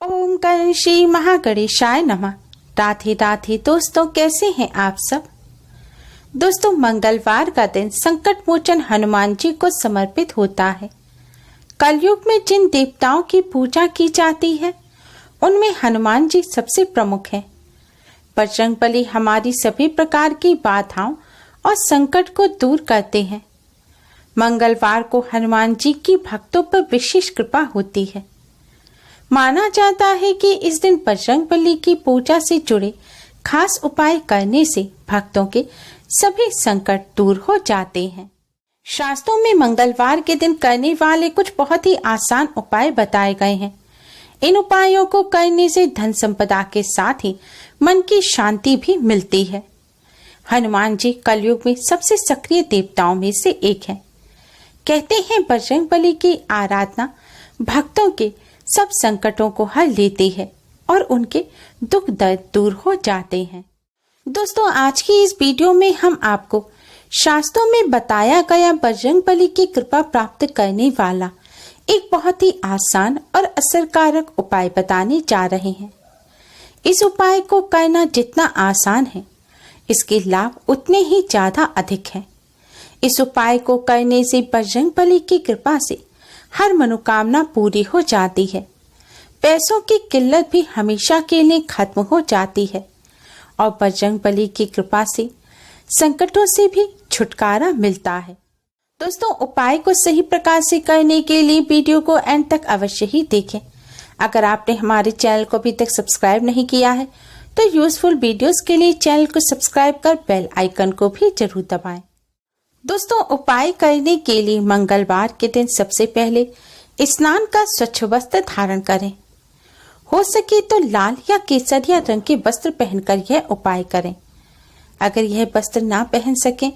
ओम कर्ण श्री महागणेशाय नमः। राधे राधे दोस्तों, कैसे हैं आप सब। दोस्तों, मंगलवार का दिन संकट मोचन हनुमान जी को समर्पित होता है। कलयुग में जिन देवताओं की पूजा की जाती है उनमें हनुमान जी सबसे प्रमुख हैं। बजरंगबली हमारी सभी प्रकार की बाधाओं और संकट को दूर करते हैं। मंगलवार को हनुमान जी की भक्तों पर विशेष कृपा होती है। माना जाता है कि इस दिन बजरंगबली की पूजा से जुड़े खास उपाय करने से भक्तों के सभी संकट दूर हो जाते हैं। शास्त्रों में मंगलवार के दिन करने वाले कुछ बहुत ही आसान उपाय बताए गए हैं। इन उपायों को करने से धन संपदा के साथ ही मन की शांति भी मिलती है। हनुमान जी कलयुग में सबसे सक्रिय देवताओं में से एक हैं। कहते हैं बजरंगबली की आराधना भक्तों के सब संकटों को हल लेती है और उनके दुख दर्द दूर हो जाते हैं। दोस्तों, आज की इस वीडियो में हम आपको शास्त्रों में बताया गया बजरंगबली की कृपा प्राप्त करने वाला एक बहुत ही आसान और असरकारक उपाय बताने जा रहे हैं। इस उपाय को करना जितना आसान है, इसके लाभ उतने ही ज्यादा अधिक हैं। इस उपाय को करने से बजरंगबली की कृपा से हर मनोकामना पूरी हो जाती है। पैसों की किल्लत भी हमेशा के लिए खत्म हो जाती है और बजरंगबली की कृपा से संकटों से भी छुटकारा मिलता है। दोस्तों, उपाय को सही प्रकार से करने के लिए वीडियो को एंड तक अवश्य ही देखें। अगर आपने हमारे चैनल को अभी तक सब्सक्राइब नहीं किया है तो यूजफुल वीडियोस के लिए चैनल को सब्सक्राइब कर बेल आइकन को भी जरूर दबाएं। दोस्तों, उपाय करने के लिए मंगलवार के दिन सबसे पहले स्नान का स्वच्छ वस्त्र धारण करें। हो सके तो लाल या केसरिया रंग के वस्त्र पहनकर यह उपाय करें। अगर यह वस्त्र ना पहन सकें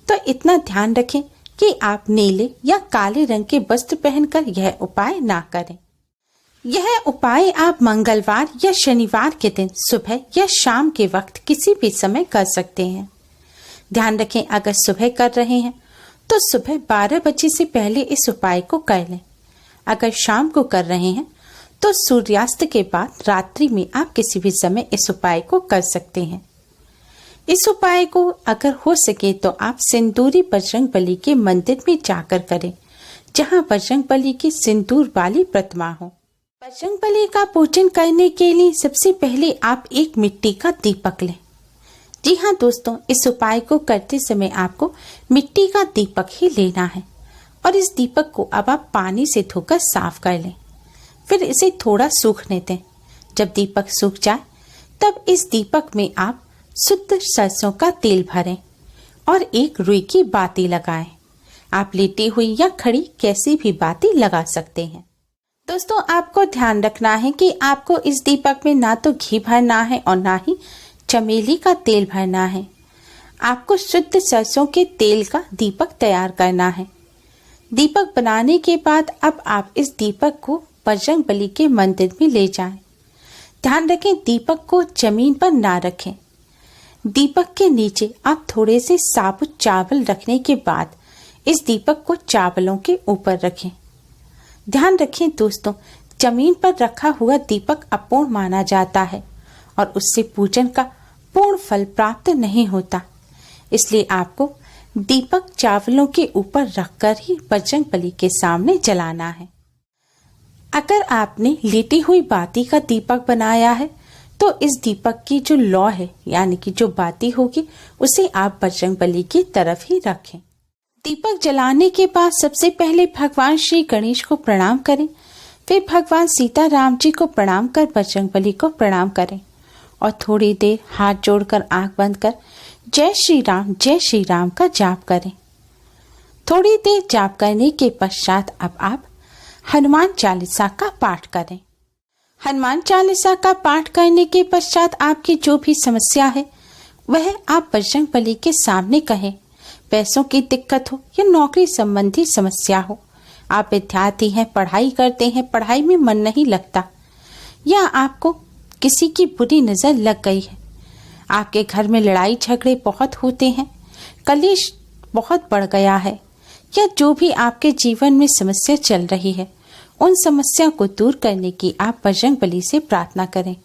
तो इतना ध्यान रखें कि आप नीले या काले रंग के वस्त्र पहनकर यह उपाय ना करें। यह उपाय आप मंगलवार या शनिवार के दिन सुबह या शाम के वक्त किसी भी समय कर सकते हैं। ध्यान रखें, अगर सुबह कर रहे हैं तो सुबह 12 बजे से पहले इस उपाय को कर लें। अगर शाम को कर रहे हैं तो सूर्यास्त के बाद रात्रि में आप किसी भी समय इस उपाय को कर सकते हैं। इस उपाय को अगर हो सके तो आप सिंदूरी बजरंगबली के मंदिर में जाकर करें, जहां बजरंगबली की सिंदूर वाली प्रतिमा हो। बजरंगबली का पूजन करने के लिए सबसे पहले आप एक मिट्टी का दीपक लें। जी हाँ दोस्तों, इस उपाय को करते समय आपको मिट्टी का दीपक ही लेना है और इस दीपक को अब आप पानी से धोकर साफ कर लें। फिर इसे थोड़ा सूखने दें। जब दीपक सूख जाए तब इस दीपक में आप शुद्ध सरसों का तेल भरें और एक रुई की बाती लगाएं। आप लेटी हुई या खड़ी कैसी भी बाती लगा सकते हैं। दोस्तों, आपको ध्यान रखना है कि आपको इस दीपक में ना तो घी भरना है और ना ही चमेली का तेल भरना है। आपको शुद्ध सरसों के तेल का दीपक तैयार करना है। दीपक बनाने के बाद अब आप इस दीपक को बजरंगबली के मंदिर में ले जाएं। ध्यान रखें, दीपक को जमीन पर ना रखें। दीपक के नीचे आप थोड़े से साबुत चावल रखने के बाद इस दीपक को चावलों के ऊपर रखें। ध्यान रखें दोस्तों, जमीन पर रखा हुआ दीपक अपूर्ण माना जाता है और उससे पूजन का पूर्ण फल प्राप्त नहीं होता। इसलिए आपको दीपक चावलों के ऊपर रखकर ही बजरंगबली के सामने जलाना है। अगर आपने लेटी हुई बाती का दीपक बनाया है तो इस दीपक की जो लौ है, यानी कि जो बाती होगी, उसे आप बजरंगबली की तरफ ही रखें। दीपक जलाने के बाद सबसे पहले भगवान श्री गणेश को प्रणाम करें। फिर भगवान सीताराम जी को प्रणाम कर बजरंगबली को प्रणाम करें और थोड़ी देर हाथ जोड़कर आंख बंद कर जय श्री राम का जाप करें। थोड़ी देर जाप करने के पश्चात अब आप हनुमान चालीसा का पाठ करें। हनुमान चालीसा का पाठ करने के पश्चात आपकी जो भी समस्या है वह आप बजरंगबली के सामने कहें। पैसों की दिक्कत हो या नौकरी संबंधी समस्या हो, आप विद्यार्थी हैं, पढ़ाई करते हैं, पढ़ाई में मन नहीं लगता, या आपको किसी की बुरी नजर लग गई है, आपके घर में लड़ाई झगड़े बहुत होते हैं, कलेश बहुत बढ़ गया है, या जो भी आपके जीवन में समस्या चल रही है उन समस्या को दूर करने की आप बजरंगबली से प्रार्थना करें,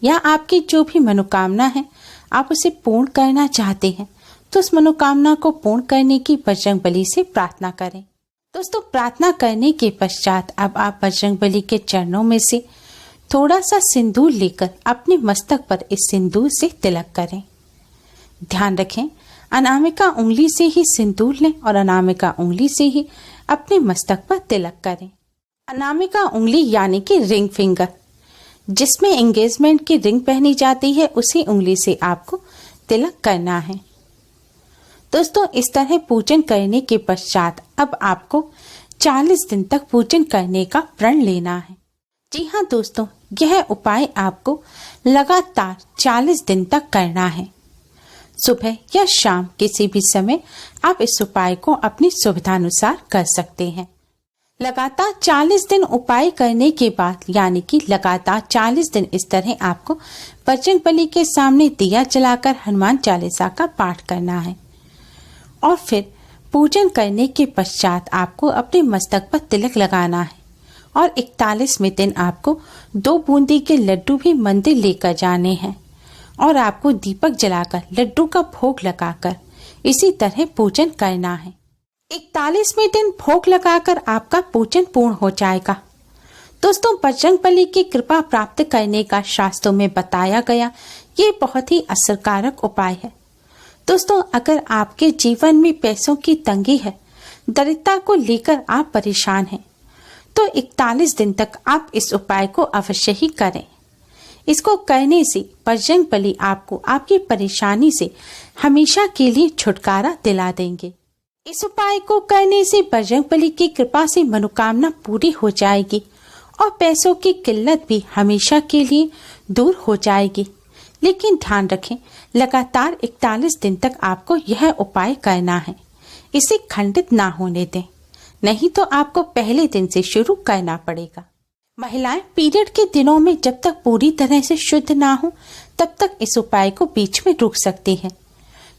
या आपकी जो भी मनोकामना है आप उसे पूर्ण करना चाहते हैं तो उस मनोकामना को पूर्ण करने की बजरंगबली से प्रार्थना करें। दोस्तों, प्रार्थना करने के पश्चात अब आप बजरंगबली के चरणों में से थोड़ा सा सिंदूर लेकर अपने मस्तक पर इस सिंदूर से तिलक करें। ध्यान रखें, अनामिका उंगली से ही सिंदूर लें और अनामिका उंगली से ही अपने मस्तक पर तिलक करें। अनामिका उंगली यानी कि रिंग फिंगर, जिसमें एंगेजमेंट की रिंग पहनी जाती है, उसी उंगली से आपको तिलक करना है। दोस्तों, इस तरह पूजन करने के पश्चात अब आपको 40 दिन तक पूजन करने का प्रण लेना है। जी हाँ दोस्तों, यह उपाय आपको लगातार 40 दिन तक करना है। सुबह या शाम किसी भी समय आप इस उपाय को अपनी सुविधानुसार कर सकते हैं। लगातार 40 दिन उपाय करने के बाद, यानी कि लगातार 40 दिन इस तरह आपको बजरंगबली के सामने दिया जलाकर हनुमान चालीसा का पाठ करना है और फिर पूजन करने के पश्चात आपको अपने मस्तक पर तिलक लगाना है और 41वें दिन आपको 2 बूंदी के लड्डू भी मंदिर लेकर जाने हैं और आपको दीपक जलाकर लड्डू का भोग लगाकर इसी तरह पूजन करना है। 41वें दिन भोग लगाकर आपका पूजन पूर्ण हो जाएगा। दोस्तों, बजरंगबली की कृपा प्राप्त करने का शास्त्रों में बताया गया ये बहुत ही असरकारक उपाय है। दोस्तों, अगर आपके जीवन में पैसों की तंगी है, दरिद्रता को लेकर आप परेशान हैं, तो 41 दिन तक आप इस उपाय को अवश्य ही करें। इसको करने से बजरंगबली आपको आपकी परेशानी से हमेशा के लिए छुटकारा दिला देंगे। इस उपाय को करने से बजरंगबली की कृपा से मनोकामना पूरी हो जाएगी और पैसों की किल्लत भी हमेशा के लिए दूर हो जाएगी। लेकिन ध्यान रखें, लगातार 41 दिन तक आपको यह उपाय करना है, इसे खंडित ना होने दें, नहीं तो आपको पहले दिन से शुरू करना पड़ेगा। महिलाएं पीरियड के दिनों में जब तक पूरी तरह से शुद्ध ना हो तब तक इस उपाय को बीच में रोक सकती हैं,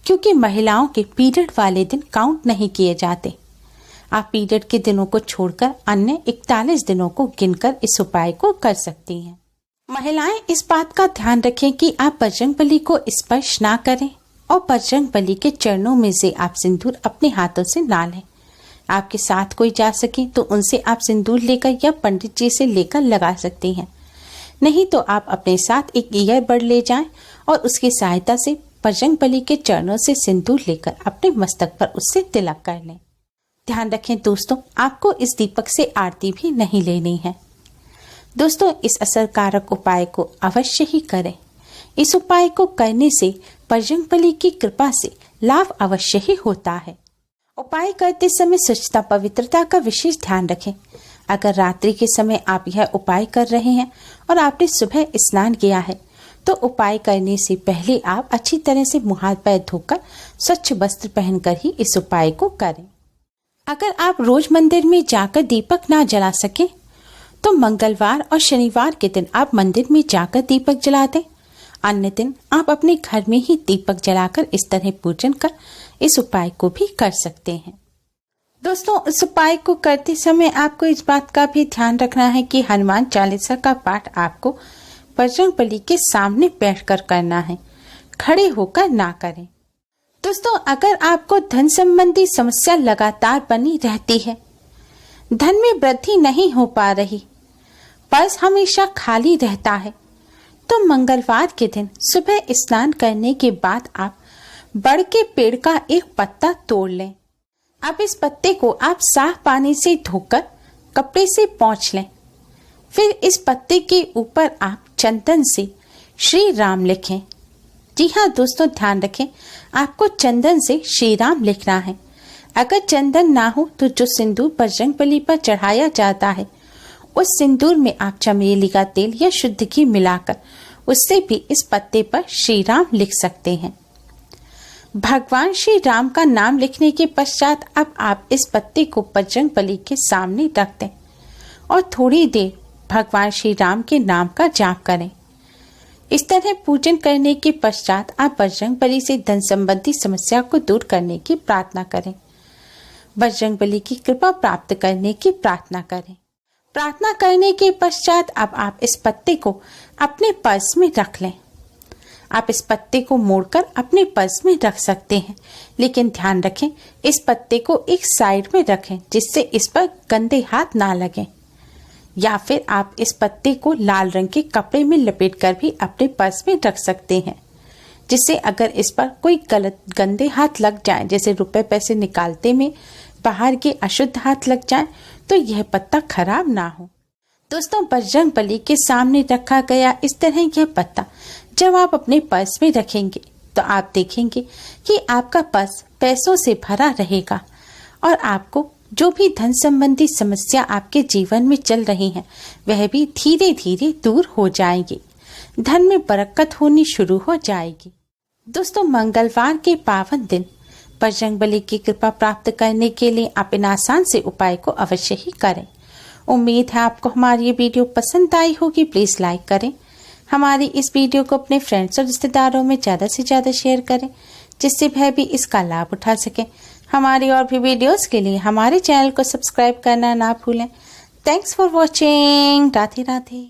क्योंकि महिलाओं के पीरियड वाले दिन काउंट नहीं किए जाते। आप पीरियड के दिनों को छोड़कर अन्य 41 दिनों को गिनकर इस उपाय को कर सकती हैं। महिलाएं इस बात का ध्यान रखें कि आप बजरंगबली को स्पर्श ना करें और बजरंगबली के चरणों में से आप सिंदूर अपने हाथों से ना लें। आपके साथ कोई जा सके तो उनसे आप सिंदूर लेकर या पंडित जी से लेकर लगा सकती हैं, नहीं तो आप अपने साथ एक ईयरबड ले जाएं और उसकी सहायता से बजरंगबली के चरणों से सिंदूर लेकर अपने मस्तक पर उससे तिलक कर लें। ध्यान रखें दोस्तों, आपको इस दीपक से आरती भी नहीं लेनी है। दोस्तों, इस असरकारक उपाय को अवश्य ही करें। इस उपाय को करने से बजरंगबली की कृपा से लाभ अवश्य ही होता है। उपाय करते समय स्वच्छता पवित्रता का विशेष ध्यान रखें। अगर रात्रि के समय आप यह उपाय कर रहे हैं और आपने सुबह स्नान किया है तो उपाय करने से पहले आप अच्छी तरह से मुंह हाथ पैर धोकर स्वच्छ वस्त्र पहनकर ही इस उपाय को करें। अगर आप रोज मंदिर में जाकर दीपक ना जला सके तो मंगलवार और शनिवार के दिन आप मंदिर में जाकर दीपक जला दें। अन्य दिन आप अपने घर में ही दीपक जलाकर इस तरह पूजन कर इस उपाय को भी कर सकते हैं। दोस्तों, इस उपाय को करते समय आपको इस बात का भी ध्यान रखना है कि हनुमान चालीसा का पाठ आपको बजरंगबली के सामने बैठकर करना है, खड़े होकर ना करें। दोस्तों, अगर आपको धन संबंधी समस्या लगातार बनी रहती है, धन में वृद्धि नहीं हो पा रही, पर्स हमेशा खाली रहता है, तो मंगलवार के दिन सुबह स्नान करने के बाद आप बड़ के पेड़ का एक पत्ता तोड़ लें। अब इस पत्ते को आप साफ पानी से धोकर कपड़े से पोंछ लें। फिर इस पत्ते के ऊपर आप चंदन से श्री राम लिखें। जी हाँ दोस्तों, ध्यान रखें, आपको चंदन से श्री राम लिखना है। अगर चंदन ना हो तो जो सिंदूर बजरंगबली पर चढ़ाया जाता है उस सिंदूर में आप चमेली का तेल या शुद्ध घी मिलाकर उससे भी इस पत्ते पर श्री राम लिख सकते हैं। भगवान श्री राम का नाम लिखने के पश्चात अब आप इस पत्ते को बजरंगबली के सामने रख दें और थोड़ी देर भगवान श्री राम के नाम का जाप करें। इस तरह पूजन करने के पश्चात आप बजरंगबली से धन संबंधी समस्या को दूर करने की प्रार्थना करें। बजरंगबली की कृपा प्राप्त करने की प्रार्थना करें। प्रार्थना करने के पश्चात अब आप इस पत्ते को अपने पर्स में रख लें। आप इस पत्ते को मोड़कर अपने पर्स में रख सकते हैं, लेकिन ध्यान रखें इस पत्ते को एक साइड में रखें जिससे इस पर गंदे हाथ ना लगें। या फिर आप इस पत्ते को लाल रंग के कपड़े में लपेटकर भी अपने पर्स में रख सकते हैं, जिससे अगर इस पर कोई गलत गंदे हाथ लग जाए, जैसे रुपए पैसे निकालते में बाहर के अशुद्ध हाथ लग जाए, तो यह पत्ता खराब ना हो। दोस्तों, बजरंगबली के सामने रखा गया इस तरह यह पत्ता जब आप अपने पर्स में रखेंगे तो आप देखेंगे कि आपका पर्स पैसों से भरा रहेगा और आपको जो भी धन संबंधी समस्या आपके जीवन में चल रही है वह भी धीरे धीरे दूर हो जाएगी। धन में बरकत होनी शुरू हो जाएगी। दोस्तों, मंगलवार के पावन दिन बजरंगबली की कृपा प्राप्त करने के लिए आप इन आसान से उपाय को अवश्य ही करें। उम्मीद है आपको हमारी ये वीडियो पसंद आई होगी। प्लीज लाइक करें, हमारी इस वीडियो को अपने फ्रेंड्स और रिश्तेदारों में ज़्यादा से ज़्यादा शेयर करें, जिससे वह भी इसका लाभ उठा सकें। हमारी और भी वीडियोस के लिए हमारे चैनल को सब्सक्राइब करना ना भूलें। Thanks for watching. Radhe Radhe.